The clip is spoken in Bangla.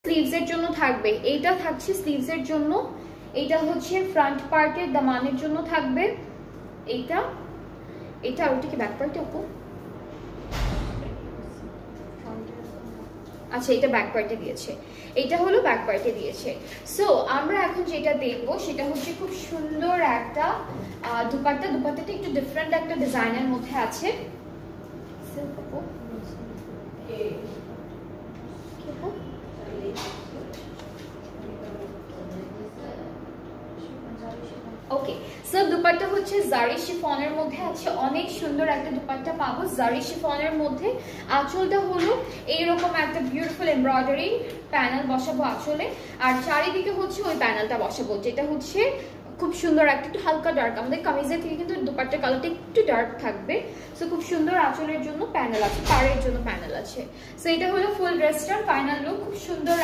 স্লিভসের জন্য থাকবে, এইটা থাকছে স্লিভসের জন্য, এইটা হচ্ছে ফ্রন্ট পার্টের দামানের জন্য থাকবে, এইটা এটা আর ওটা কি ব্যাক পার্টে আপু? আচ্ছা এটা ব্যাক পার্টে দিয়েছে, এটা হলো ব্যাক পার্টে দিয়েছে। সো আমরা এখন যেটা দেখবো সেটা হচ্ছে খুব সুন্দর একটা দুপাট্টা। দুপাট্টাটা একটু ডিফারেন্ট একটা ডিজাইনের মধ্যে আছে। ওকে, সো দুপাট্টা হচ্ছে জারি শিফনের মধ্যে আছে, অনেক সুন্দর একটা দুপাট্টা পাবো জারি শিফনের মধ্যে। আঁচলটা হলো এইরকম একটা বিউটিফুল এমব্রয়ডারি প্যানেল বসাবো আঁচলে, আর চারিদিকে হচ্ছে ওই প্যানেলটা বসাবো, যেটা হচ্ছে খুব সুন্দর একটা একটু হালকা ডার্ক। আমাদের কামিজের থেকে কিন্তু দুপাট্টার কালারটা একটু ডার্ক থাকবে। সো খুব সুন্দর আঁচলের জন্য প্যানেল আছে, পাড়ের জন্য প্যানেল আছে। সো এটা হলো ফুল ড্রেসটার ফাইনাল লুক, খুব সুন্দর